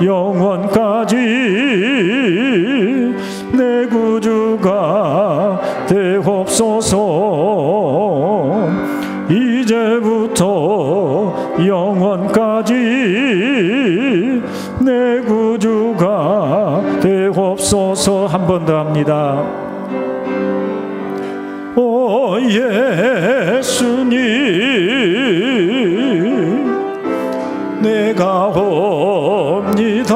영원까지 내 구주가 되옵소서. 이제부터 영원까지 내 구주가 되옵소서. 한 번 더 합니다. 오 예수님, 내가 옵니다.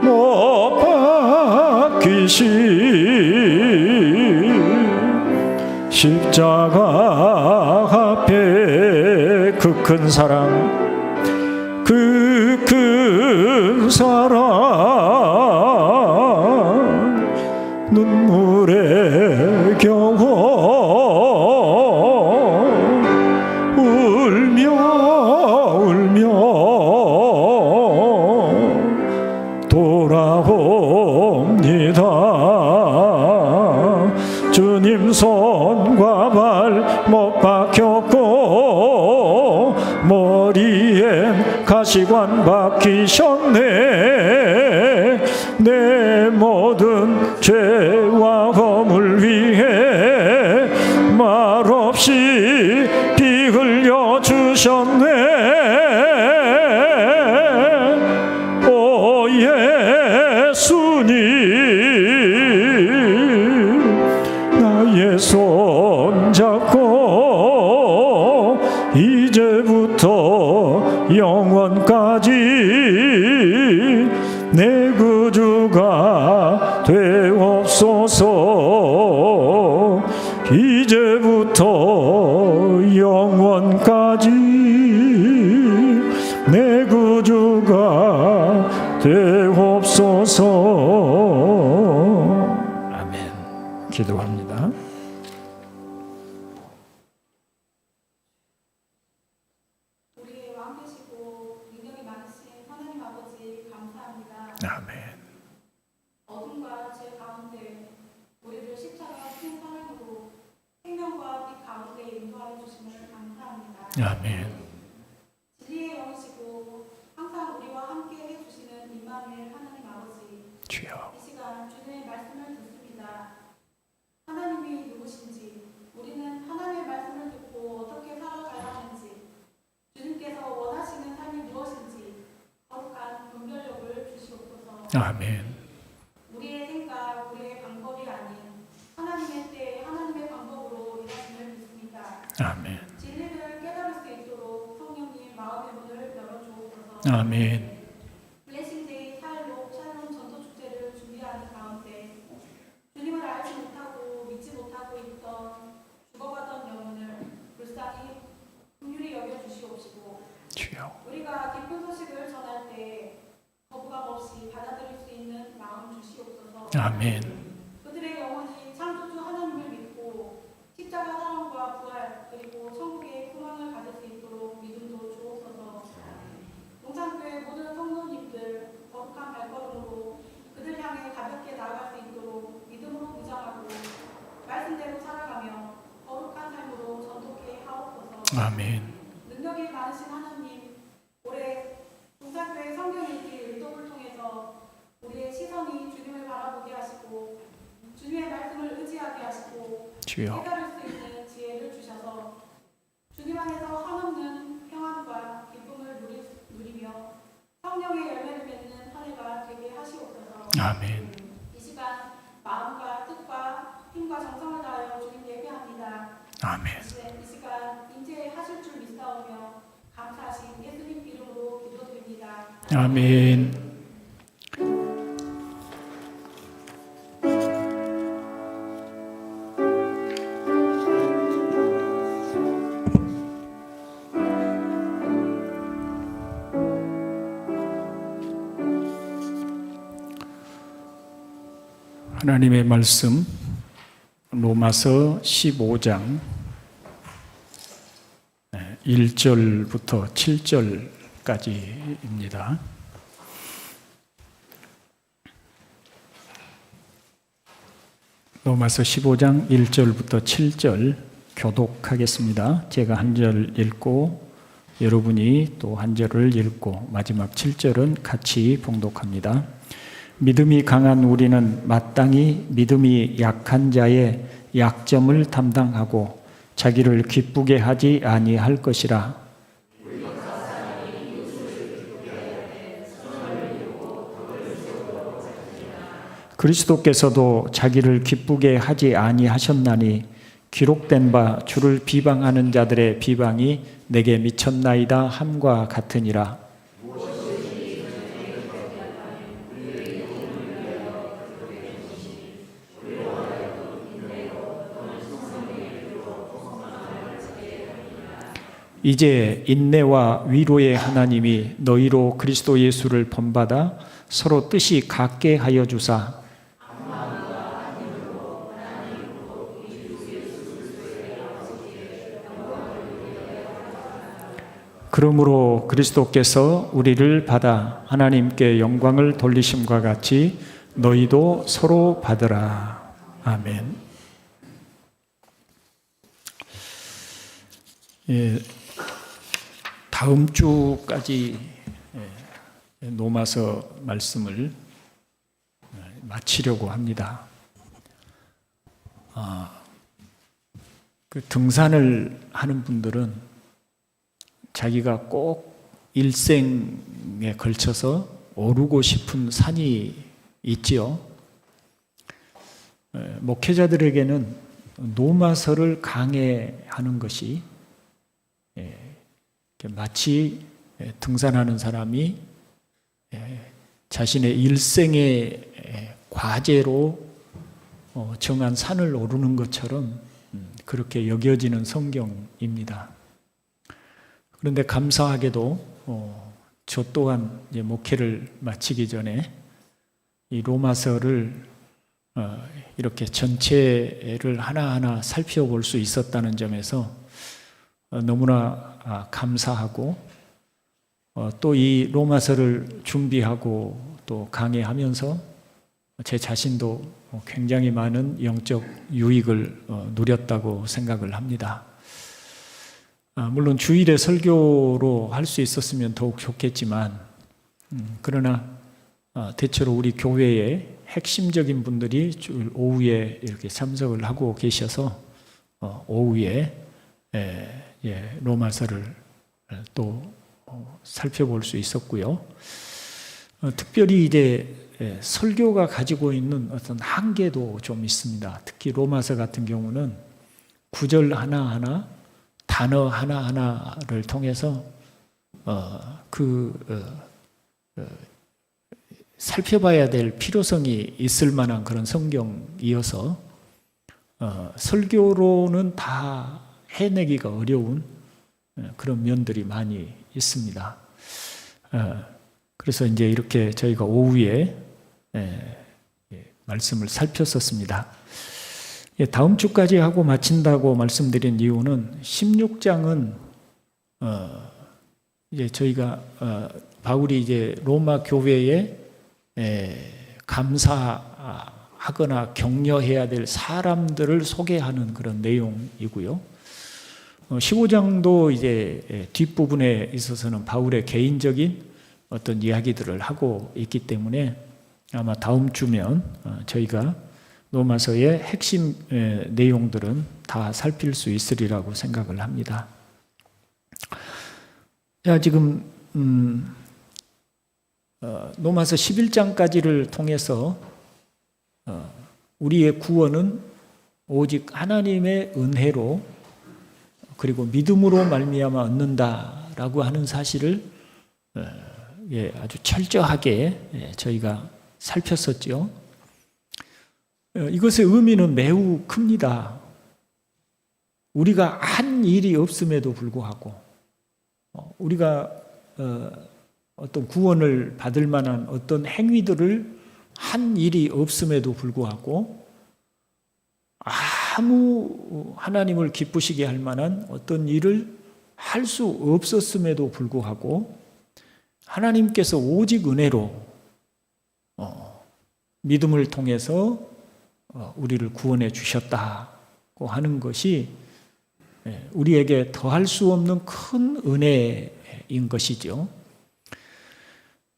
못 박히신 십자가 앞에 그 큰 사랑, 그 큰 사랑, 눈물의 겨워 울며 돌아옵니다. 주님 손과 발 못 박혔고 머리엔 가시관 박히셨네. 내 모든 죄와 허물 위해 말없이 피 흘려 주셨네. 오 예수님, 나의 손 잡고 이제부터 영원까지 내 구주가 되옵소서. 이제부터 영원까지 내 구주가 되옵소서. 아멘. 기도합니다. 우리의 왕 되시고 능력이 많으신 하나님 아버지 감사합니다. 아멘. 어둠과 죄 가운데 우리를 십자가 큰 사랑으로 생명과 빛 가운데 인도하여 주심을 감사합니다. 아멘. 진리의 영이시고 항상 우리와 함께 해주시는 임마누엘 하나님 아버지, 주여. 이 시간 주님의 말씀을 듣습니다. 하나님이 누구신지, 우리는 하나님의 말씀을 듣고 어떻게 살아가야 하는지, 주님께서 원하시는 삶이 무엇인지 거룩한 분별력을 주시옵소서. 아멘. 우리의 생각, 우리의 방법이 아닌 하나님의 때, 하나님의 방법으로 일하심을 믿습니다. 아멘. 진리를 깨달을 수 있도록 성령님 마음의 문을 열어주옵소서. 아멘. 블레싱데이 샬롬 전도 축제를 준비하는 가운데 주님을 알지 못하고 믿지 못하고 있던 죽어가던 영혼을 불쌍히 긍휼히 여겨 주시옵시고, 주여. 우리가 기쁜 소식을 전할 때 거부감 없이 받아들일 수 있는 마음 주시옵소서. 아멘. 그들의 영혼이 창조주 하나님을 믿고 십자가 사랑과 부활 그리고 천국의 소망을 가질 수 있도록 믿음도 주옵소서. 농산교회 모든 성도님들 거룩한 발걸음으로 그들 향해 가볍게 나아갈 수 있도록 믿음으로 무장하고 말씀대로 살아가며 거룩한 삶으로 전독해 하옵소서. 아멘. 능력이 많으신 하나님, 올해 농산교회 성경 읽기 일독을 통해서 우리의 시선이 주님을 바라보게 하시고 주님의 말씀을 의지하게 하시고 주여. 깨달을 수 있는 지혜를 주셔서 주님 안에서 한없는 평안과 기쁨을 누리며 성령의 열매를 맺는 한 해가 되게 하시옵소서. 아멘. 이 시간 마음과 뜻과 힘과 정성을 다하여 주님 예배합니다. 아멘. 이 시간 인재하실 줄 믿사오며 감사하신 예수님 이름으로 기도드립니다. 아멘. 하나님의 말씀 로마서 15장 1절부터 7절까지입니다. 로마서 15장 1절부터 7절 교독하겠습니다. 제가 한 절 읽고 여러분이 또 한 절을 읽고 마지막 7절은 같이 봉독합니다. 믿음이 강한 우리는 마땅히 믿음이 약한 자의 약점을 담당하고 자기를 기쁘게 하지 아니할 것이라. 그리스도께서도 자기를 기쁘게 하지 아니하셨나니 기록된 바 주를 비방하는 자들의 비방이 내게 미쳤나이다 함과 같으니라. 이제 인내와 위로의 하나님이 너희로 그리스도 예수를 본받아 서로 뜻이 같게 하여 주사 그러므로 그리스도께서 우리를 받아 하나님께 영광을 돌리심과 같이 너희도 서로 받으라. 아멘. 예, 다음 주까지 로마서 말씀을 마치려고 합니다. 그 등산을 하는 분들은 자기가 꼭 일생에 걸쳐서 오르고 싶은 산이 있지요. 목회자들에게는 로마서를 강해하는 것이 마치 등산하는 사람이 자신의 일생의 과제로 정한 산을 오르는 것처럼 그렇게 여겨지는 성경입니다. 그런데 감사하게도 저 또한 이제 목회를 마치기 전에 이 로마서를 이렇게 전체를 하나하나 살펴볼 수 있었다는 점에서 너무나 감사하고 또 이 로마서를 준비하고 또 강의하면서 제 자신도 굉장히 많은 영적 유익을 누렸다고 생각을 합니다. 물론 주일에 설교로 할 수 있었으면 더욱 좋겠지만 그러나 대체로 우리 교회의 핵심적인 분들이 주일 오후에 이렇게 참석을 하고 계셔서 오후에 로마서를 또 살펴볼 수 있었고요. 특별히 이제 설교가 가지고 있는 어떤 한계도 좀 있습니다. 특히 로마서 같은 경우는 구절 하나하나 단어 하나하나를 통해서 살펴봐야 될 필요성이 있을 만한 그런 성경이어서 설교로는 다 해내기가 어려운 그런 면들이 많이 있습니다. 그래서 이제 이렇게 저희가 오후에 말씀을 살폈었습니다. 다음 주까지 하고 마친다고 말씀드린 이유는 16장은 이제 저희가 바울이 이제 로마 교회에 감사하거나 격려해야 될 사람들을 소개하는 그런 내용이고요. 15장도 이제 뒷부분에 있어서는 바울의 개인적인 어떤 이야기들을 하고 있기 때문에 아마 다음 주면 저희가 로마서의 핵심 내용들은 다 살필 수 있으리라고 생각을 합니다. 자, 지금 로마서 11장까지를 통해서 우리의 구원은 오직 하나님의 은혜로 그리고 믿음으로 말미암아 얻는다라고 하는 사실을 아주 철저하게 저희가 살폈었죠. 이것의 의미는 매우 큽니다. 우리가 한 일이 없음에도 불구하고 우리가 어떤 구원을 받을 만한 어떤 행위들을 한 일이 없음에도 불구하고 아무 하나님을 기쁘시게 할 만한 어떤 일을 할 수 없었음에도 불구하고 하나님께서 오직 은혜로 믿음을 통해서 우리를 구원해 주셨다고 하는 것이 우리에게 더할 수 없는 큰 은혜인 것이죠.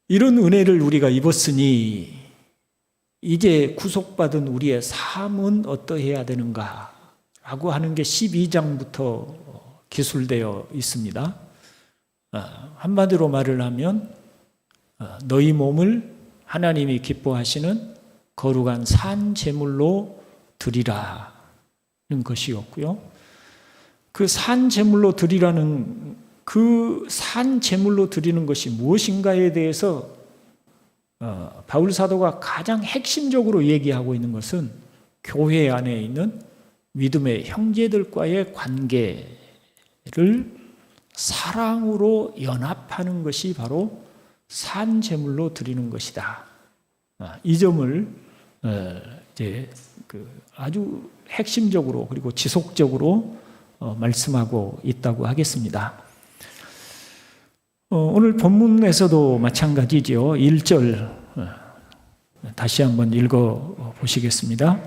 이런 은혜를 우리가 입었으니 이제 구속받은 우리의 삶은 어떠해야 되는가 라고 하는 게 12장부터 기술되어 있습니다. 한마디로 말을 하면 너희 몸을 하나님이 기뻐하시는 거룩한 산 제물로 드리라는 것이었고요. 그 산 제물로 드리라는 그 산 제물로 드리는 것이 무엇인가에 대해서 바울 사도가 가장 핵심적으로 얘기하고 있는 것은 교회 안에 있는 믿음의 형제들과의 관계를 사랑으로 연합하는 것이 바로 산 제물로 드리는 것이다. 이 점을 이제 아주 핵심적으로 그리고 지속적으로 말씀하고 있다고 하겠습니다. 오늘 본문에서도 마찬가지죠. 1절 다시 한번 읽어 보시겠습니다.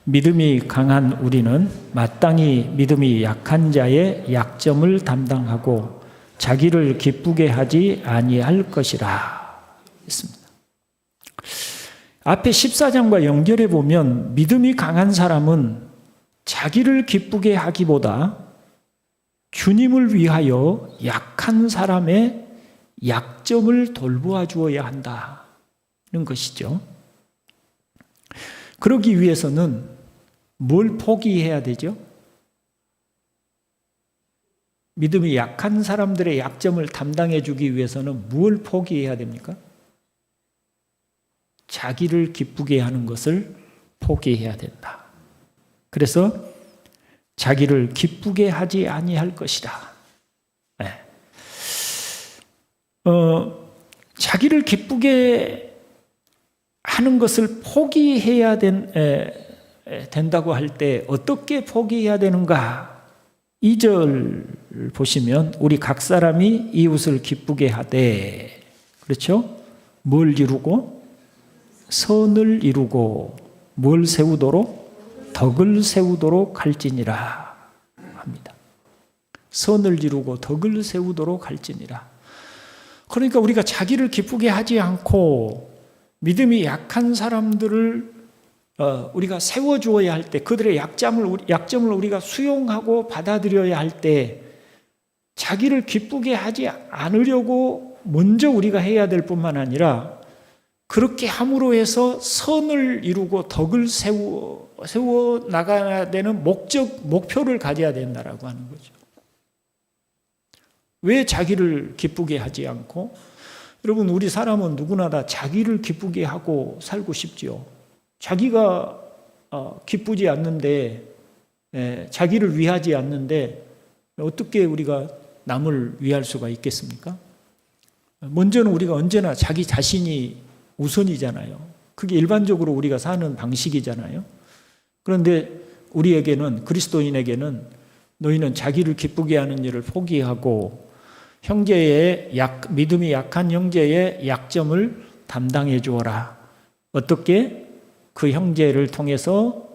믿음이 강한 우리는 마땅히 믿음이 약한 자의 약점을 담당하고 자기를 기쁘게 하지 아니할 것이라 했습니다. 앞에 14장과 연결해 보면 믿음이 강한 사람은 자기를 기쁘게 하기보다 주님을 위하여 약한 사람의 약점을 돌보아 주어야 한다는 것이죠. 그러기 위해서는 뭘 포기해야 되죠? 믿음이 약한 사람들의 약점을 담당해 주기 위해서는 뭘 포기해야 됩니까? 자기를 기쁘게 하는 것을 포기해야 된다. 그래서 자기를 기쁘게 하지 아니할 것이다. 자기를 기쁘게 하는 것을 포기해야 된다고 할 때 어떻게 포기해야 되는가? 2절 보시면 우리 각 사람이 이웃을 기쁘게 하되, 그렇죠? 뭘 이루고? 선을 이루고 뭘 세우도록? 덕을 세우도록 할지니라 합니다. 선을 이루고 덕을 세우도록 할지니라. 그러니까 우리가 자기를 기쁘게 하지 않고 믿음이 약한 사람들을 우리가 세워주어야 할 때, 그들의 약점을 우리가 수용하고 받아들여야 할 때 자기를 기쁘게 하지 않으려고 먼저 우리가 해야 될 뿐만 아니라 그렇게 함으로 해서 선을 이루고 덕을 세워 나가야 되는 목표를 가져야 된다라고 하는 거죠. 왜 자기를 기쁘게 하지 않고? 여러분, 우리 사람은 누구나 다 자기를 기쁘게 하고 살고 싶지요. 자기가 기쁘지 않는데, 자기를 위하지 않는데 어떻게 우리가 남을 위할 수가 있겠습니까? 먼저는 우리가 언제나 자기 자신이 우선이잖아요. 그게 일반적으로 우리가 사는 방식이잖아요. 그런데 우리에게는, 그리스도인에게는 너희는 자기를 기쁘게 하는 일을 포기하고 믿음이 약한 형제의 약점을 담당해 주어라. 어떻게? 그 형제를 통해서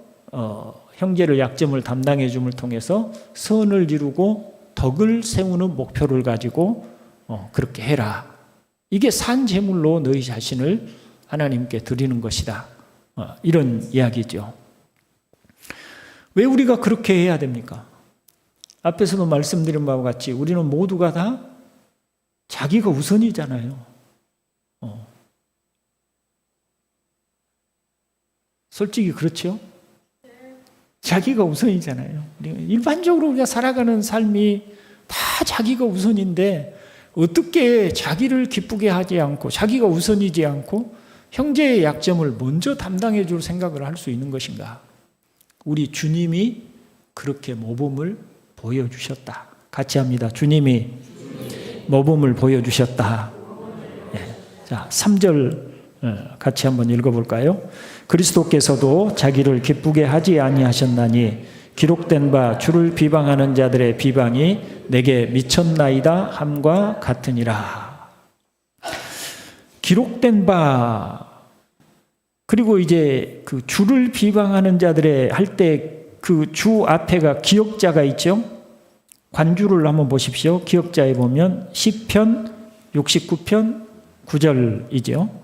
형제를 약점을 담당해 줌을 통해서 선을 이루고 덕을 세우는 목표를 가지고 그렇게 해라. 이게 산 제물로 너희 자신을 하나님께 드리는 것이다. 이런 이야기죠. 왜 우리가 그렇게 해야 됩니까? 앞에서도 말씀드린 바와 같이 우리는 모두가 다 자기가 우선이잖아요. 솔직히 그렇죠? 자기가 우선이잖아요. 일반적으로 우리가 살아가는 삶이 다 자기가 우선인데 어떻게 자기를 기쁘게 하지 않고 자기가 우선이지 않고 형제의 약점을 먼저 담당해 줄 생각을 할 수 있는 것인가? 우리 주님이 그렇게 모범을 보여주셨다. 같이 합니다. 주님이 모범을 보여주셨다. 자, 3절 같이 한번 읽어볼까요? 그리스도께서도 자기를 기쁘게 하지 아니하셨나니 기록된 바 주를 비방하는 자들의 비방이 내게 미쳤나이다 함과 같으니라. 기록된 바, 그리고 이제 그 주를 비방하는 자들의 할 때 그 주 앞에가 기억자가 있죠. 관주를 한번 보십시오. 기억자에 보면 시편 69편 9절이죠.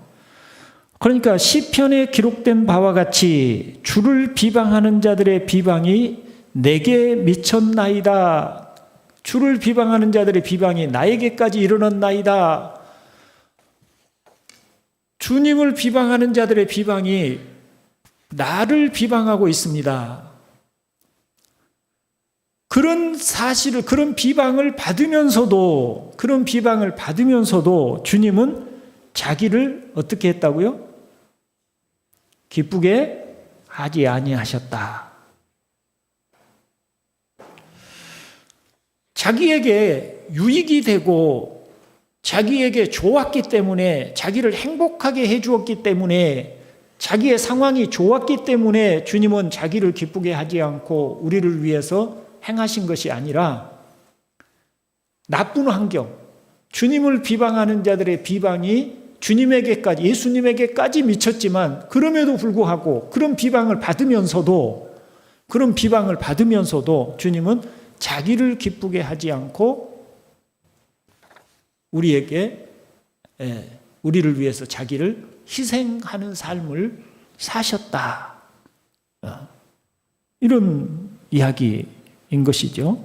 그러니까 시편에 기록된 바와 같이 주를 비방하는 자들의 비방이 내게 미쳤나이다. 주를 비방하는 자들의 비방이 나에게까지 이르렀나이다. 주님을 비방하는 자들의 비방이 나를 비방하고 있습니다. 그런 사실을, 그런 비방을 받으면서도 주님은 자기를 어떻게 했다고요? 기쁘게 하지 아니하셨다. 자기에게 유익이 되고 자기에게 좋았기 때문에, 자기를 행복하게 해주었기 때문에, 자기의 상황이 좋았기 때문에 주님은 자기를 기쁘게 하지 않고 우리를 위해서 행하신 것이 아니라 나쁜 환경, 주님을 비방하는 자들의 비방이 주님에게까지, 예수님에게까지 미쳤지만 그럼에도 불구하고 그런 비방을 받으면서도 주님은 자기를 기쁘게 하지 않고 우리를 위해서 자기를 희생하는 삶을 사셨다. 이런 이야기인 것이죠.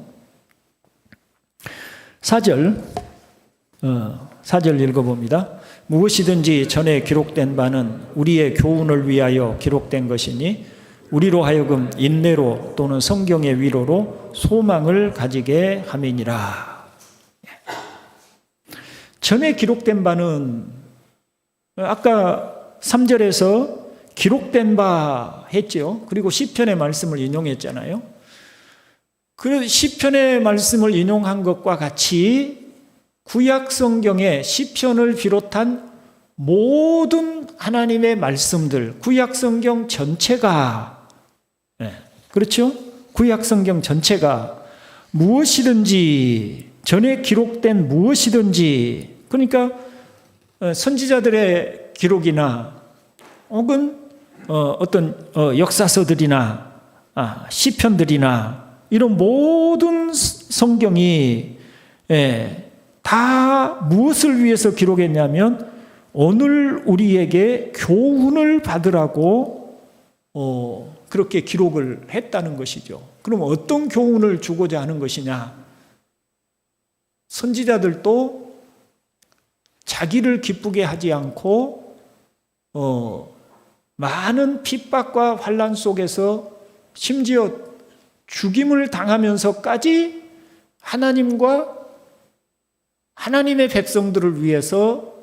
4절 읽어봅니다. 무엇이든지 전에 기록된 바는 우리의 교훈을 위하여 기록된 것이니 우리로 하여금 인내로 또는 성경의 위로로 소망을 가지게 함이니라. 전에 기록된 바는 아까 3절에서 기록된 바 했죠. 그리고 시편의 말씀을 인용했잖아요. 그 시편의 말씀을 인용한 것과 같이 구약 성경의 시편을 비롯한 모든 하나님의 말씀들, 구약 성경 전체가, 그렇죠? 구약 성경 전체가 무엇이든지, 전에 기록된 무엇이든지, 그러니까 선지자들의 기록이나 혹은 어떤 역사서들이나 시편들이나 이런 모든 성경이 다 무엇을 위해서 기록했냐면 오늘 우리에게 교훈을 받으라고 그렇게 기록을 했다는 것이죠. 그럼 어떤 교훈을 주고자 하는 것이냐? 선지자들도 자기를 기쁘게 하지 않고 많은 핍박과 환난 속에서 심지어 죽임을 당하면서까지 하나님과 하나님의 백성들을 위해서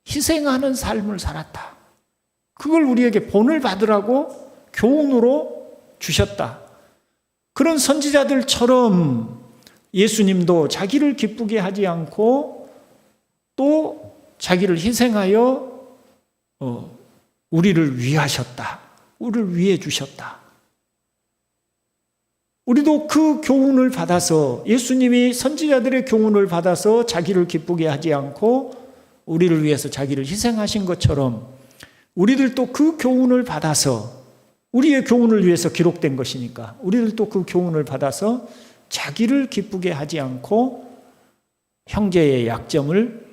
희생하는 삶을 살았다. 그걸 우리에게 본을 받으라고 교훈으로 주셨다. 그런 선지자들처럼 예수님도 자기를 기쁘게 하지 않고 또 자기를 희생하여 우리를 위하셨다. 우리를 위해 주셨다. 우리도 그 교훈을 받아서, 예수님이 선지자들의 교훈을 받아서 자기를 기쁘게 하지 않고 우리를 위해서 자기를 희생하신 것처럼 우리들도 그 교훈을 받아서, 우리의 교훈을 위해서 기록된 것이니까 우리들도 그 교훈을 받아서 자기를 기쁘게 하지 않고 형제의 약점을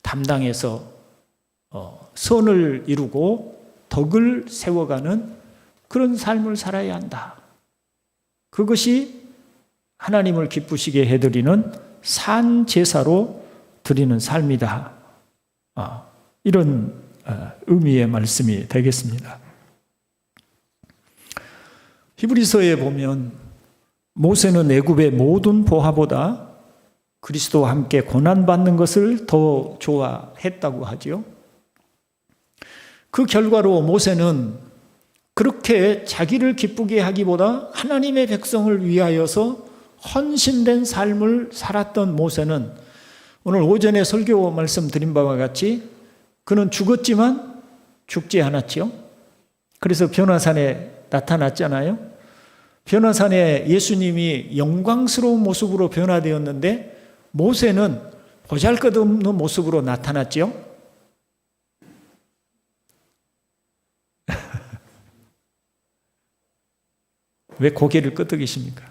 담당해서 선을 이루고 덕을 세워가는 그런 삶을 살아야 한다. 그것이 하나님을 기쁘시게 해드리는 산 제사로 드리는 삶이다. 이런 의미의 말씀이 되겠습니다. 히브리서에 보면 모세는 애굽의 모든 보화보다 그리스도와 함께 고난받는 것을 더 좋아했다고 하죠. 그 결과로 모세는 그렇게 자기를 기쁘게 하기보다 하나님의 백성을 위하여서 헌신된 삶을 살았던 모세는 오늘 오전에 설교 말씀드린 바와 같이 그는 죽었지만 죽지 않았죠. 그래서 변화산에 나타났잖아요. 변화산에 예수님이 영광스러운 모습으로 변화되었는데 모세는 보잘것없는 모습으로 나타났죠. 왜 고개를 끄덕이십니까?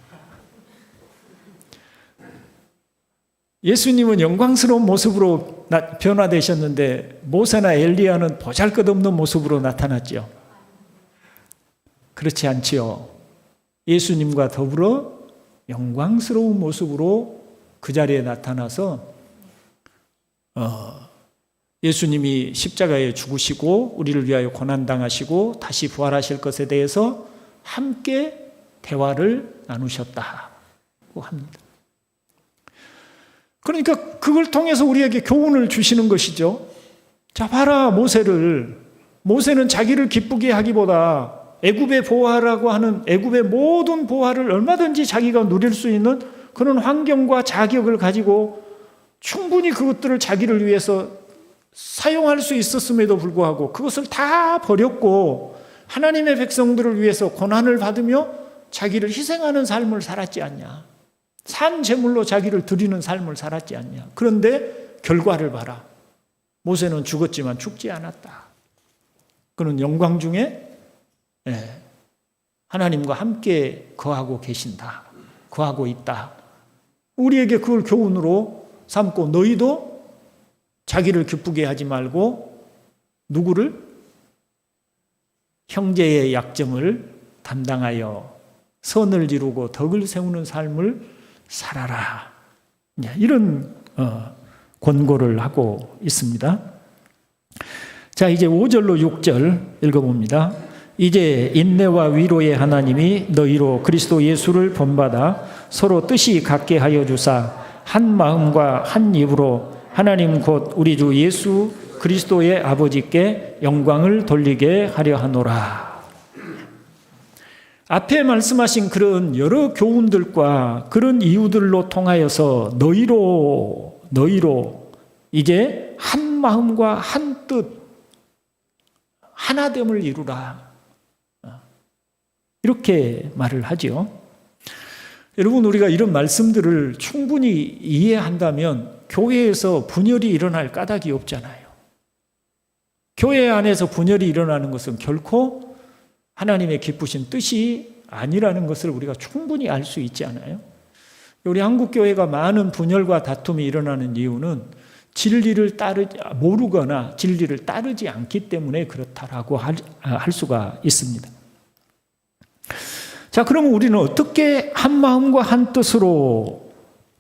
예수님은 영광스러운 모습으로 변화되셨는데 모세나 엘리야는 보잘것없는 모습으로 나타났죠. 그렇지 않지요. 예수님과 더불어 영광스러운 모습으로 그 자리에 나타나서 예수님이 십자가에 죽으시고 우리를 위하여 고난당하시고 다시 부활하실 것에 대해서 함께 대화를 나누셨다고 합니다. 그러니까 그걸 통해서 우리에게 교훈을 주시는 것이죠. 자, 봐라, 모세는 자기를 기쁘게 하기보다 애굽의 보화라고 하는 애굽의 모든 보화를 얼마든지 자기가 누릴 수 있는 그런 환경과 자격을 가지고 충분히 그것들을 자기를 위해서 사용할 수 있었음에도 불구하고 그것을 다 버렸고 하나님의 백성들을 위해서 고난을 받으며 자기를 희생하는 삶을 살았지 않냐. 산 제물로 자기를 드리는 삶을 살았지 않냐. 그런데 결과를 봐라. 모세는 죽었지만 죽지 않았다. 그는 영광 중에 하나님과 함께 거하고 계신다. 거하고 있다. 우리에게 그걸 교훈으로 삼고 너희도 자기를 기쁘게 하지 말고 누구를? 형제의 약점을 담당하여 선을 이루고 덕을 세우는 삶을 살아라. 이런 권고를 하고 있습니다. 자, 이제 5절로 6절 읽어봅니다. 이제 인내와 위로의 하나님이 너희로 그리스도 예수를 본받아 서로 뜻이 같게 하여 주사 한 마음과 한 입으로 하나님 곧 우리 주 예수 그리스도의 아버지께 영광을 돌리게 하려 하노라. 앞에 말씀하신 그런 여러 교훈들과 그런 이유들로 통하여서 너희로 이제 한 마음과 한 뜻, 하나됨을 이루라. 이렇게 말을 하죠. 여러분, 우리가 이런 말씀들을 충분히 이해한다면 교회에서 분열이 일어날 까닭이 없잖아요. 교회 안에서 분열이 일어나는 것은 결코 하나님의 기쁘신 뜻이 아니라는 것을 우리가 충분히 알 수 있지 않아요? 우리 한국교회가 많은 분열과 다툼이 일어나는 이유는 진리를 모르거나 진리를 따르지 않기 때문에 그렇다라고 할 수가 있습니다. 자, 그러면 우리는 어떻게 한 마음과 한 뜻으로,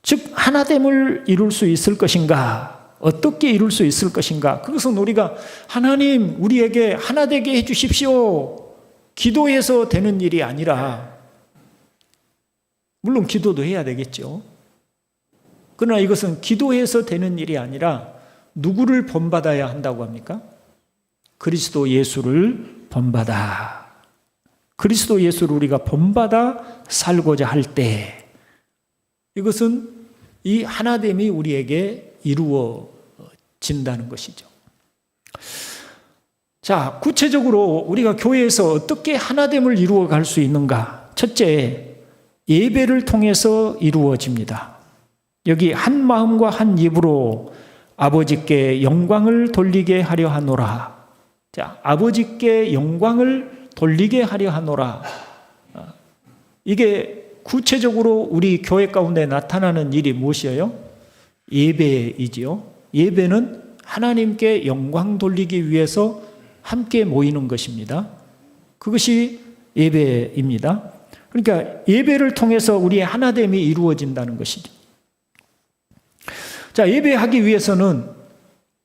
즉 하나됨을 이룰 수 있을 것인가? 어떻게 이룰 수 있을 것인가? 그것은 우리가 하나님 우리에게 하나 되게 해 주십시오. 기도해서 되는 일이 아니라, 물론 기도도 해야 되겠죠. 그러나 이것은 기도해서 되는 일이 아니라 누구를 본받아야 한다고 합니까? 그리스도 예수를 본받아. 그리스도 예수를 우리가 본받아 살고자 할 때 이것은 이 하나됨이 우리에게 이루어진다는 것이죠. 자, 구체적으로 우리가 교회에서 어떻게 하나됨을 이루어 갈 수 있는가? 첫째, 예배를 통해서 이루어집니다. 여기 한 마음과 한 입으로 아버지께 영광을 돌리게 하려 하노라. 자, 아버지께 영광을 돌리게 하려 하노라. 이게 구체적으로 우리 교회 가운데 나타나는 일이 무엇이에요? 예배이지요. 예배는 하나님께 영광 돌리기 위해서 함께 모이는 것입니다. 그것이 예배입니다. 그러니까 예배를 통해서 우리의 하나됨이 이루어진다는 것이죠. 자, 예배하기 위해서는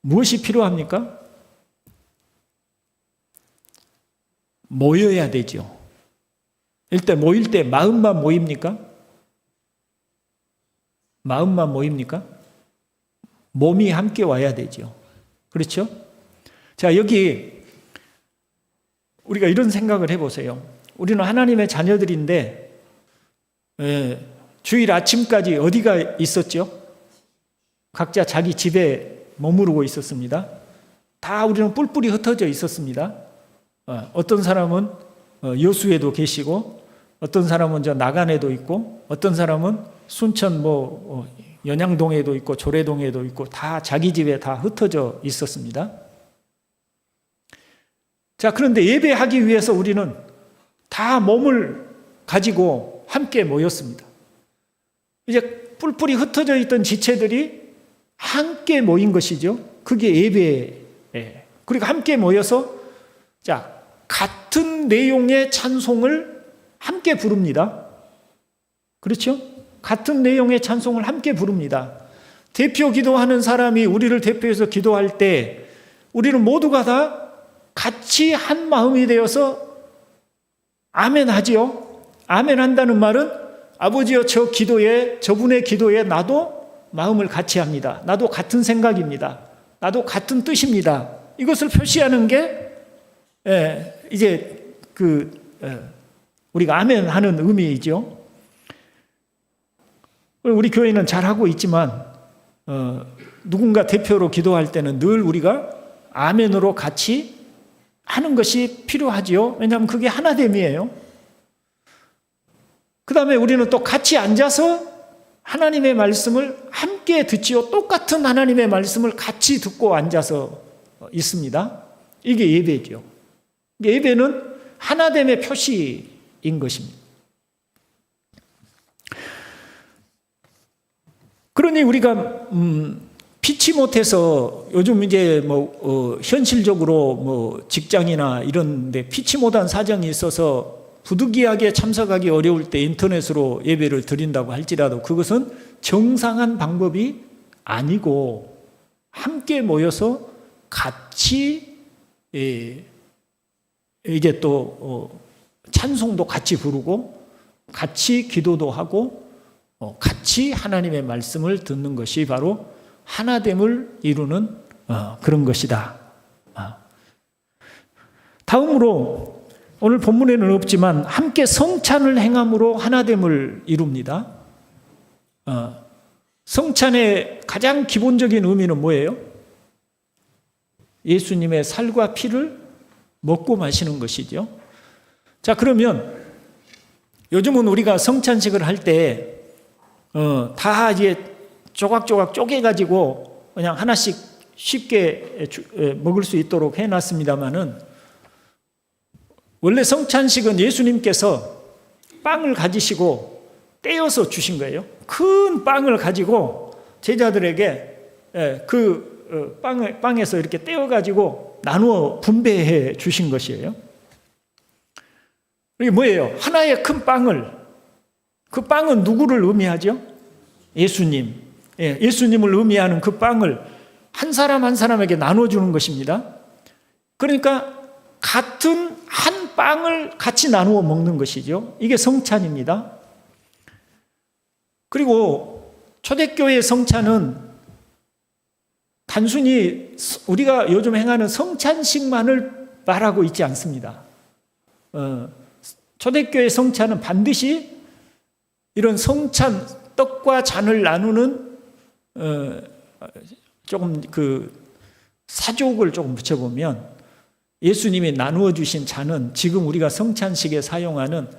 무엇이 필요합니까? 모여야 되죠. 일단 모일 때 마음만 모입니까? 마음만 모입니까? 몸이 함께 와야 되죠. 그렇죠? 자, 여기 우리가 이런 생각을 해보세요. 우리는 하나님의 자녀들인데 주일 아침까지 어디가 있었죠? 각자 자기 집에 머무르고 있었습니다. 다 우리는 뿔뿔이 흩어져 있었습니다. 어떤 사람은 여수에도 계시고, 어떤 사람은 저 나간에도 있고, 어떤 사람은 순천 연양동에도 있고 조례동에도 있고 다 자기 집에 다 흩어져 있었습니다. 자, 그런데 예배하기 위해서 우리는 다 몸을 가지고 함께 모였습니다. 이제 뿔뿔이 흩어져 있던 지체들이 함께 모인 것이죠. 그게 예배예요. 그리고 함께 모여서 자, 같은 내용의 찬송을 함께 부릅니다. 그렇죠? 같은 내용의 찬송을 함께 부릅니다. 대표 기도하는 사람이 우리를 대표해서 기도할 때 우리는 모두가 다 같이 한 마음이 되어서 아멘 하지요. 아멘 한다는 말은 아버지여 저 기도에, 저분의 기도에 나도 마음을 같이 합니다. 나도 같은 생각입니다. 나도 같은 뜻입니다. 이것을 표시하는 게 이제 우리가 아멘 하는 의미이죠. 우리 교회는 잘하고 있지만 누군가 대표로 기도할 때는 늘 우리가 아멘으로 같이 하는 것이 필요하지요. 왜냐하면 그게 하나됨이에요. 그 다음에 우리는 또 같이 앉아서 하나님의 말씀을 함께 듣지요. 똑같은 하나님의 말씀을 같이 듣고 앉아서 있습니다. 이게 예배죠. 예배는 하나됨의 표시인 것입니다. 그러니 우리가 피치 못해서 요즘 이제 현실적으로 직장이나 이런 데 피치 못한 사정이 있어서 부득이하게 참석하기 어려울 때 인터넷으로 예배를 드린다고 할지라도 그것은 정상한 방법이 아니고 함께 모여서 같이 이제 또 찬송도 같이 부르고 같이 기도도 하고 같이 하나님의 말씀을 듣는 것이 바로 하나됨을 이루는 그런 것이다. 다음으로 오늘 본문에는 없지만 함께 성찬을 행함으로 하나됨을 이룹니다. 성찬의 가장 기본적인 의미는 뭐예요? 예수님의 살과 피를 먹고 마시는 것이죠. 자, 그러면 요즘은 우리가 성찬식을 할 때 다 이제 조각조각 쪼개가지고 그냥 하나씩 쉽게 먹을 수 있도록 해놨습니다만은 원래 성찬식은 예수님께서 빵을 가지시고 떼어서 주신 거예요. 큰 빵을 가지고 제자들에게 그 빵에서 이렇게 떼어가지고 나누어 분배해 주신 것이에요. 이게 뭐예요? 하나의 큰 빵을, 그 빵은 누구를 의미하죠? 예수님. 예수님을 의미하는 그 빵을 한 사람 한 사람에게 나눠주는 것입니다. 그러니까 같은 한 빵을 같이 나누어 먹는 것이죠. 이게 성찬입니다. 그리고 초대교회의 성찬은 단순히 우리가 요즘 행하는 성찬식만을 말하고 있지 않습니다. 초대교회 성찬은 반드시 이런 성찬, 떡과 잔을 나누는 조금 그 사족을 조금 붙여보면 예수님이 나누어 주신 잔은 지금 우리가 성찬식에 사용하는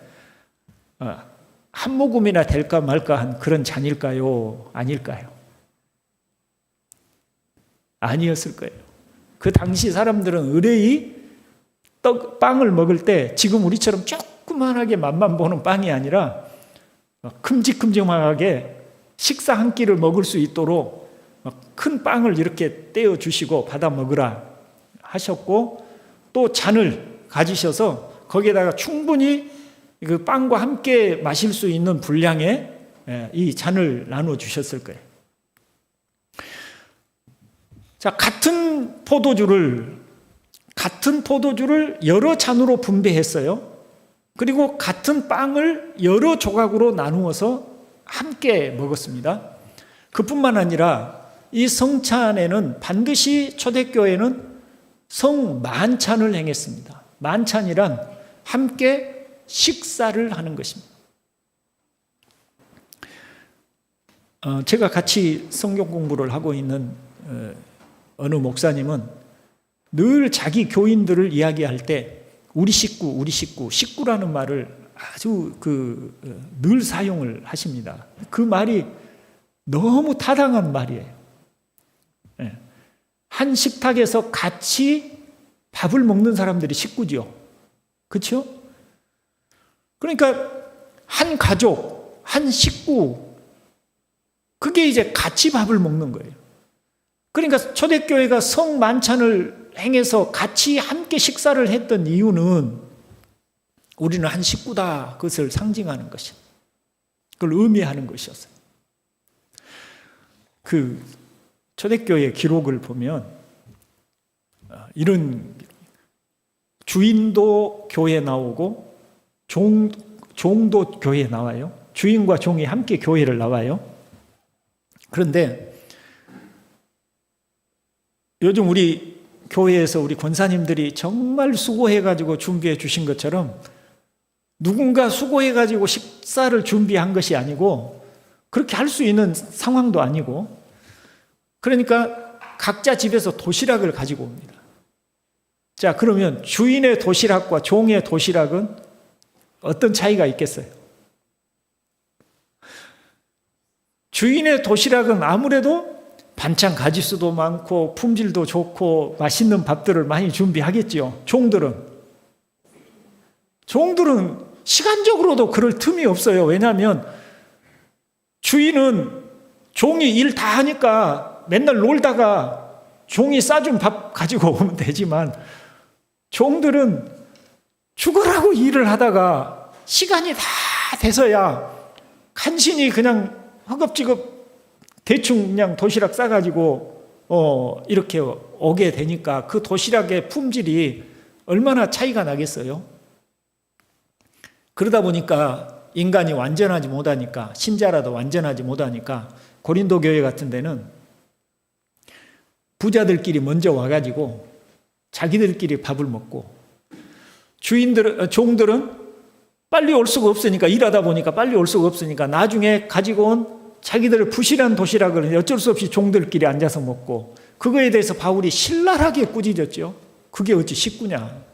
한 모금이나 될까 말까 한 그런 잔일까요? 아닐까요? 아니었을 거예요. 그 당시 사람들은 의뢰이 빵을 먹을 때 지금 우리처럼 조그만하게 맛만 보는 빵이 아니라 큼직큼직하게 식사 한 끼를 먹을 수 있도록 큰 빵을 이렇게 떼어 주시고 받아 먹으라 하셨고 또 잔을 가지셔서 거기에다가 충분히 그 빵과 함께 마실 수 있는 분량의 이 잔을 나누어 주셨을 거예요. 자, 같은 포도주를 여러 잔으로 분배했어요. 그리고 같은 빵을 여러 조각으로 나누어서 함께 먹었습니다. 그뿐만 아니라 이 성찬에는 반드시 초대교회는 성만찬을 행했습니다. 만찬이란 함께 식사를 하는 것입니다. 제가 같이 성경 공부를 하고 있는 어느 목사님은 늘 자기 교인들을 이야기할 때 우리 식구라는 말을 아주 늘 사용을 하십니다. 그 말이 너무 타당한 말이에요. 한 식탁에서 같이 밥을 먹는 사람들이 식구죠. 그렇죠? 그러니까 한 가족, 한 식구, 그게 이제 같이 밥을 먹는 거예요. 그러니까 초대교회가 성만찬을 행해서 같이 함께 식사를 했던 이유는 우리는 한 식구다, 그것을 상징하는 것이, 그걸 의미하는 것이었어요. 그 초대교회 기록을 보면 이런, 주인도 교회에 나오고 종도 교회에 나와요. 주인과 종이 함께 교회를 나와요. 그런데 요즘 우리 교회에서 우리 권사님들이 정말 수고해가지고 준비해 주신 것처럼 누군가 수고해가지고 식사를 준비한 것이 아니고 그렇게 할 수 있는 상황도 아니고, 그러니까 각자 집에서 도시락을 가지고 옵니다. 자, 그러면 주인의 도시락과 종의 도시락은 어떤 차이가 있겠어요? 주인의 도시락은 아무래도 반찬 가짓수도 많고 품질도 좋고 맛있는 밥들을 많이 준비하겠지요. 종들은 시간적으로도 그럴 틈이 없어요. 왜냐하면 주인은 종이 일 다 하니까 맨날 놀다가 종이 싸준 밥 가지고 오면 되지만, 종들은 죽으라고 일을 하다가 시간이 다 돼서야 간신히 그냥 허겁지겁 대충 그냥 도시락 싸가지고 이렇게 오게 되니까 그 도시락의 품질이 얼마나 차이가 나겠어요? 그러다 보니까 인간이 완전하지 못하니까, 신자라도 완전하지 못하니까 고린도 교회 같은 데는 부자들끼리 먼저 와가지고 자기들끼리 밥을 먹고, 종들은 빨리 올 수가 없으니까, 일하다 보니까 빨리 올 수가 없으니까 나중에 가지고 온 자기들의 부실한 도시락을 어쩔 수 없이 종들끼리 앉아서 먹고, 그거에 대해서 바울이 신랄하게 꾸짖었죠. 그게 어찌 식구냐?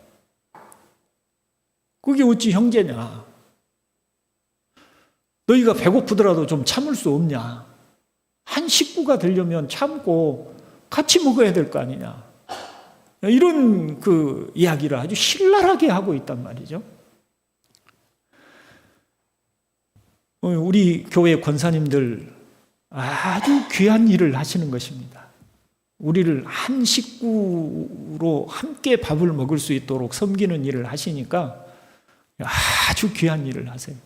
그게 어찌 형제냐? 너희가 배고프더라도 좀 참을 수 없냐? 한 식구가 되려면 참고 같이 먹어야 될 거 아니냐? 이런 그 이야기를 아주 신랄하게 하고 있단 말이죠. 우리 교회 권사님들 아주 귀한 일을 하시는 것입니다. 우리를 한 식구로 함께 밥을 먹을 수 있도록 섬기는 일을 하시니까 아주 귀한 일을 하세요.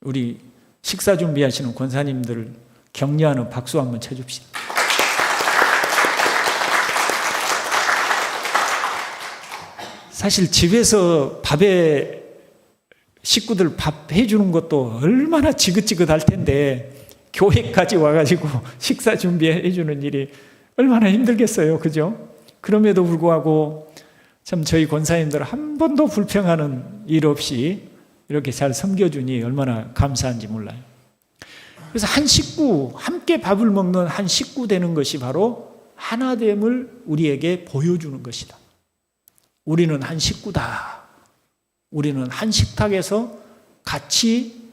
우리 식사 준비하시는 권사님들을 격려하는 박수 한번 쳐줍시다. 사실 집에서 밥에 식구들 밥 해주는 것도 얼마나 지긋지긋할 텐데 교회까지 와가지고 식사 준비해 주는 일이 얼마나 힘들겠어요. 그죠? 그럼에도 불구하고 참 저희 권사님들 한 번도 불평하는 일 없이 이렇게 잘 섬겨주니 얼마나 감사한지 몰라요. 그래서 한 식구, 함께 밥을 먹는 한 식구 되는 것이 바로 하나됨을 우리에게 보여주는 것이다. 우리는 한 식구다. 우리는 한 식탁에서 같이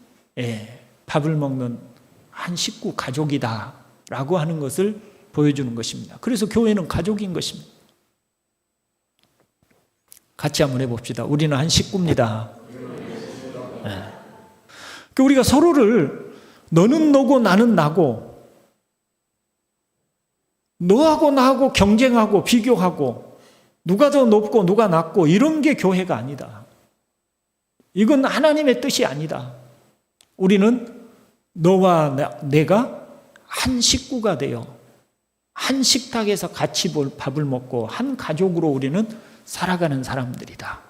밥을 먹는 한 식구 가족이다 라고 하는 것을 보여주는 것입니다. 그래서 교회는 가족인 것입니다. 같이 한번 해봅시다. 우리는 한 식구입니다. 우리가 서로를 너는 너고 나는 나고, 너하고 나하고 경쟁하고 비교하고 누가 더 높고 누가 낮고 이런 게 교회가 아니다. 이건 하나님의 뜻이 아니다. 우리는 너와 내가 한 식구가 되어 한 식탁에서 같이 밥을 먹고 한 가족으로 우리는 살아가는 사람들이다.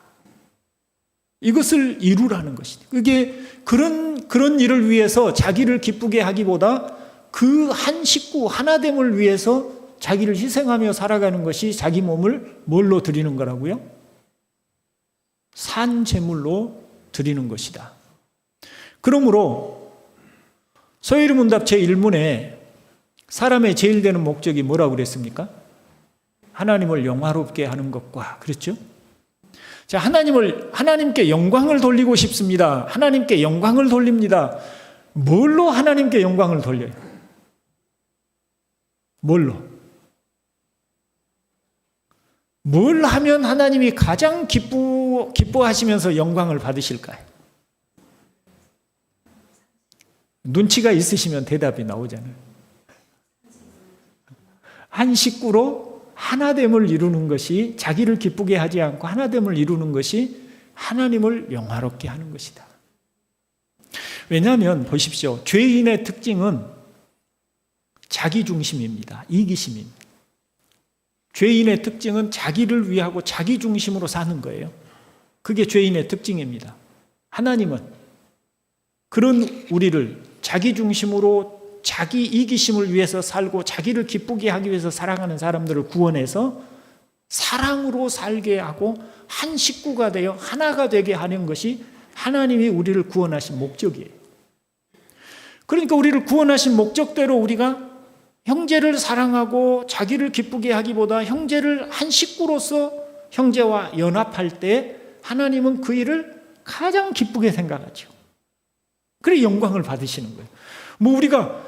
이것을 이루라는 것이다. 그게 그런 일을 위해서 자기를 기쁘게 하기보다 그 한 식구 하나됨을 위해서 자기를 희생하며 살아가는 것이 자기 몸을 뭘로 드리는 거라고요? 산 제물로 드리는 것이다. 그러므로 서유리문답 제1문에 사람의 제일 되는 목적이 뭐라고 그랬습니까? 하나님을 영화롭게 하는 것과, 그렇죠? 자, 하나님께 영광을 돌리고 싶습니다. 하나님께 영광을 돌립니다. 뭘로 하나님께 영광을 돌려요? 뭘로? 뭘 하면 하나님이 가장 기뻐하시면서 영광을 받으실까요? 눈치가 있으시면 대답이 나오잖아요. 한 식구로 하나됨을 이루는 것이, 자기를 기쁘게 하지 않고 하나됨을 이루는 것이 하나님을 영화롭게 하는 것이다. 왜냐하면 보십시오. 죄인의 특징은 자기중심입니다. 이기심입니다. 죄인의 특징은 자기를 위하고 자기중심으로 사는 거예요. 그게 죄인의 특징입니다. 하나님은 그런 우리를 자기중심으로 자기 이기심을 위해서 살고 자기를 기쁘게 하기 위해서 사랑하는 사람들을 구원해서 사랑으로 살게 하고 한 식구가 되어 하나가 되게 하는 것이 하나님이 우리를 구원하신 목적이에요. 그러니까 우리를 구원하신 목적대로 우리가 형제를 사랑하고 자기를 기쁘게 하기보다 형제를 한 식구로서 형제와 연합할 때 하나님은 그 일을 가장 기쁘게 생각하죠. 그래 영광을 받으시는 거예요. 우리가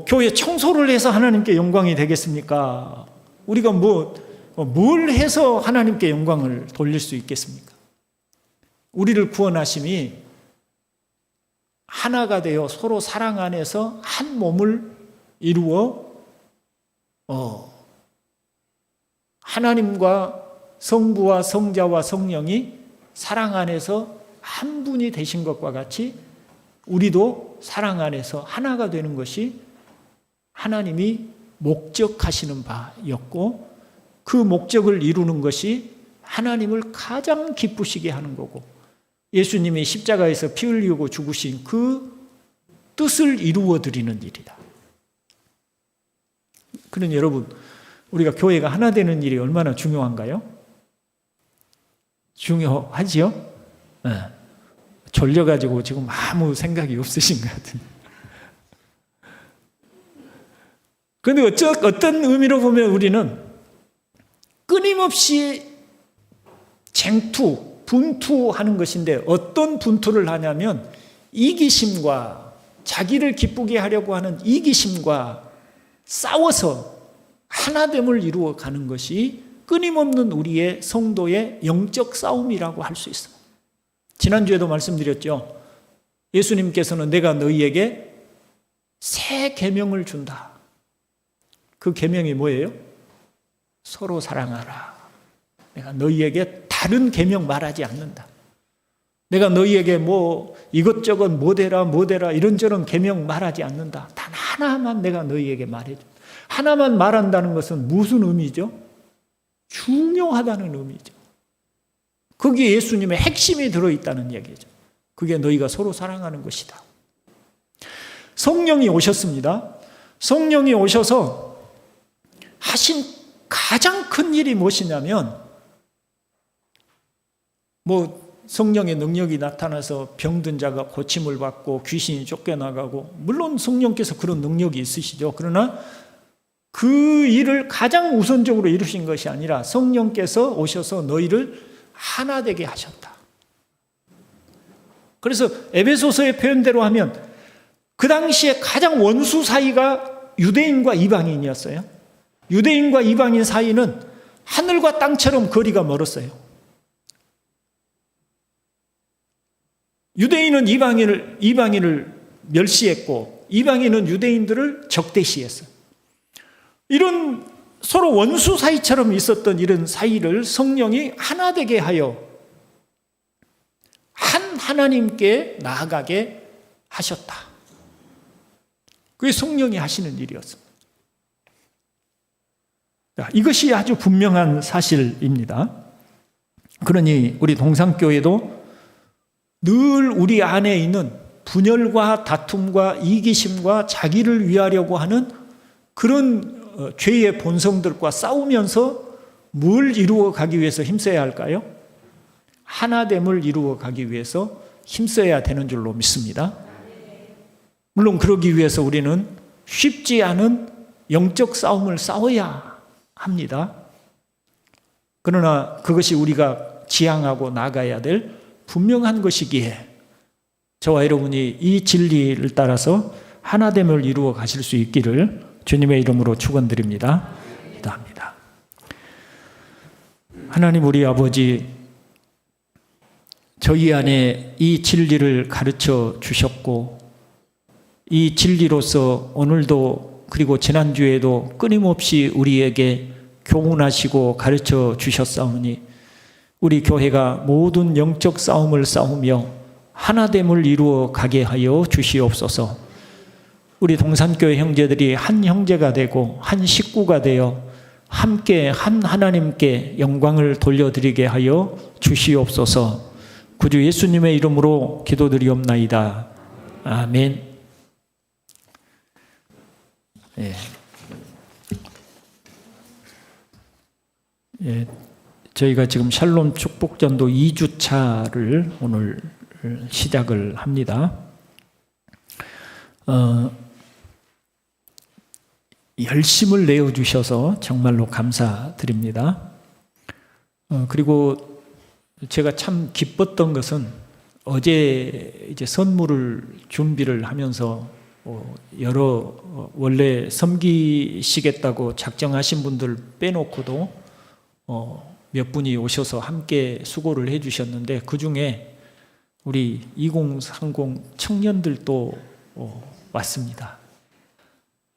교회 청소를 해서 하나님께 영광이 되겠습니까? 우리가 뭘 해서 하나님께 영광을 돌릴 수 있겠습니까? 우리를 구원하심이 하나가 되어 서로 사랑 안에서 한 몸을 이루어 하나님과 성부와 성자와 성령이 사랑 안에서 한 분이 되신 것과 같이 우리도 사랑 안에서 하나가 되는 것이 하나님이 목적하시는 바였고, 그 목적을 이루는 것이 하나님을 가장 기쁘시게 하는 거고, 예수님이 십자가에서 피 흘리고 죽으신 그 뜻을 이루어 드리는 일이다. 그러니 여러분, 우리가 교회가 하나 되는 일이 얼마나 중요한가요? 중요하지요? 네. 졸려가지고 지금 아무 생각이 없으신 것 같은데. 그런데 어떤 의미로 보면 우리는 끊임없이 분투하는 것인데, 어떤 분투를 하냐면 이기심과, 자기를 기쁘게 하려고 하는 이기심과 싸워서 하나됨을 이루어 가는 것이 끊임없는 우리의 성도의 영적 싸움이라고 할 수 있어요. 지난주에도 말씀드렸죠. 예수님께서는 내가 너희에게 새 계명을 준다. 그 계명이 뭐예요? 서로 사랑하라. 내가 너희에게 다른 계명 말하지 않는다. 내가 너희에게 이것저것 뭐되라 이런저런 계명 말하지 않는다. 단 하나만 내가 너희에게 말해줘. 하나만 말한다는 것은 무슨 의미죠? 중요하다는 의미죠. 거기에 예수님의 핵심이 들어있다는 얘기죠. 그게 너희가 서로 사랑하는 것이다. 성령이 오셨습니다. 성령이 오셔서 하신 가장 큰 일이 무엇이냐면, 성령의 능력이 나타나서 병든 자가 고침을 받고 귀신이 쫓겨나가고, 물론 성령께서 그런 능력이 있으시죠. 그러나 그 일을 가장 우선적으로 이루신 것이 아니라 성령께서 오셔서 너희를 하나 되게 하셨다. 그래서 에베소서의 표현대로 하면 그 당시에 가장 원수 사이가 유대인과 이방인이었어요. 유대인과 이방인 사이는 하늘과 땅처럼 거리가 멀었어요. 유대인은 이방인을 멸시했고, 이방인은 유대인들을 적대시했어요. 이런 서로 원수 사이처럼 있었던 이런 사이를 성령이 하나 되게 하여 한 하나님께 나아가게 하셨다. 그게 성령이 하시는 일이었습니다. 이것이 아주 분명한 사실입니다. 그러니 우리 동산교회도 늘 우리 안에 있는 분열과 다툼과 이기심과 자기를 위하려고 하는 그런 죄의 본성들과 싸우면서 뭘 이루어 가기 위해서 힘써야 할까요? 하나됨을 이루어 가기 위해서 힘써야 되는 줄로 믿습니다. 물론 그러기 위해서 우리는 쉽지 않은 영적 싸움을 싸워야 합니다. 그러나 그것이 우리가 지향하고 나가야 될 분명한 것이기에 저와 여러분이 이 진리를 따라서 하나됨을 이루어 가실 수 있기를 주님의 이름으로 축원드립니다. 기도합니다. 하나님 우리 아버지, 저희 안에 이 진리를 가르쳐 주셨고 이 진리로서 오늘도 그리고 지난주에도 끊임없이 우리에게 교훈하시고 가르쳐 주셨사오니 우리 교회가 모든 영적 싸움을 싸우며 하나됨을 이루어 가게 하여 주시옵소서. 우리 동산교회 형제들이 한 형제가 되고 한 식구가 되어 함께 한 하나님께 영광을 돌려드리게 하여 주시옵소서. 구주 예수님의 이름으로 기도드리옵나이다. 아멘. 저희가 지금 샬롬 축복전도 2주차를 오늘 시작을 합니다. 열심을 내어주셔서 정말로 감사드립니다. 그리고 제가 참 기뻤던 것은 어제 이제 선물을 준비를 하면서 여러 원래 섬기시겠다고 작정하신 분들 빼놓고도 몇 분이 오셔서 함께 수고를 해주셨는데 그 중에 우리 2030 청년들도 왔습니다.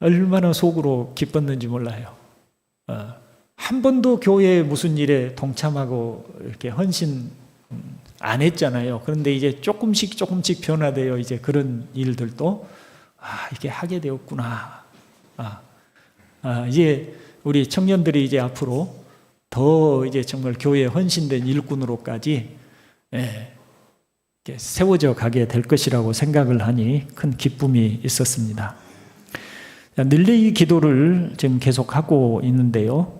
얼마나 속으로 기뻤는지 몰라요. 한 번도 교회에 무슨 일에 동참하고 이렇게 헌신 안 했잖아요. 그런데 이제 조금씩 변화되어 이제 그런 일들도 이게 하게 되었구나. 이제 우리 청년들이 이제 앞으로 더 이제 정말 교회에 헌신된 일꾼으로까지 세워져 가게 될 것이라고 생각을 하니 큰 기쁨이 있었습니다. 릴레이 기도를 지금 계속하고 있는데요.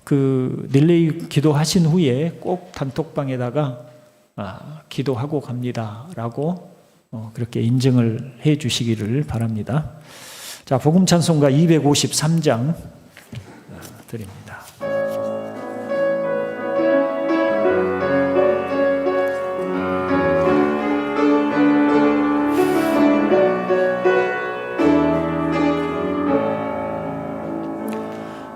그 릴레이 기도하신 후에 꼭 단톡방에다가 기도하고 갑니다라고 그렇게 인증을 해 주시기를 바랍니다. 자, 복음 찬송가 253장 드립니다.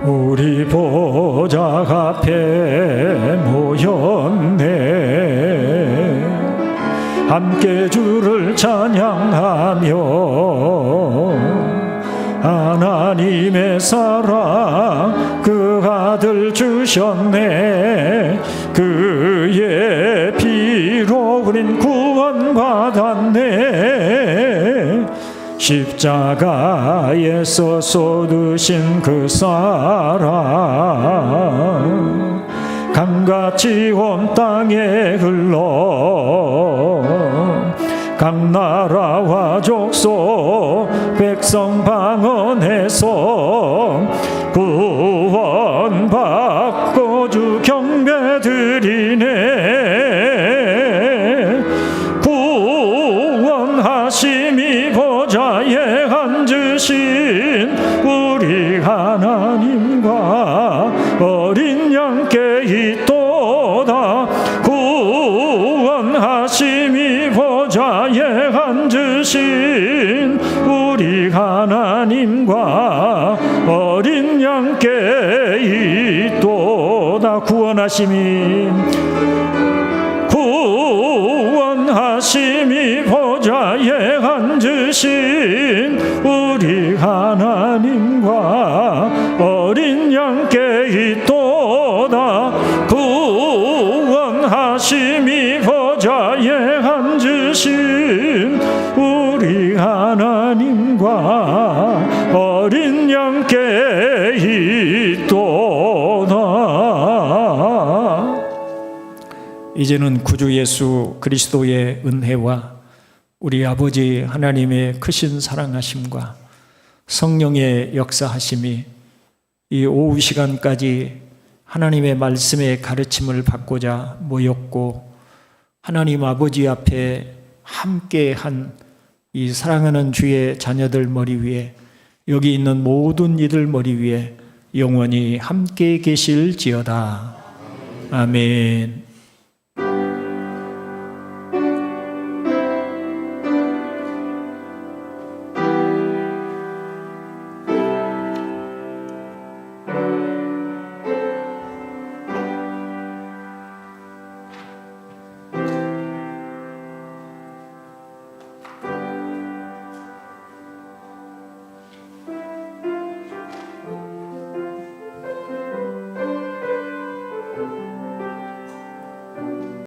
우리 보좌 앞에 모였네. 함께 주를 찬양하며 하나님의 사랑 그 아들 주셨네. 그의 피로 우린 구원받았네. 십자가에서 쏟으신 그 사랑 강같이 온 땅에 흘러 각 나라와 족속 백성 방언해서 구원받고 주 경배 드리네. 구원하심이 보좌에 앉으신 우리 하나님과 어린 양께 있도다. 구원하심이 보좌에 앉으신 우리 하나님과 어린 양께 있도다. 구원하심이 보좌에 앉으신 우리 하나님과 어린 양께 있도다. 구원하심이 보좌에 앉으신 우리 하나님과 어린 양께 있도다. 이제는 구주 예수 그리스도의 은혜와 우리 아버지 하나님의 크신 사랑하심과 성령의 역사하심이 이 오후 시간까지 하나님의 말씀의 가르침을 받고자 모였고 하나님 아버지 앞에 함께한 이 사랑하는 주의 자녀들 머리 위에 여기 있는 모든 이들 머리 위에 영원히 함께 계실지어다. 아멘.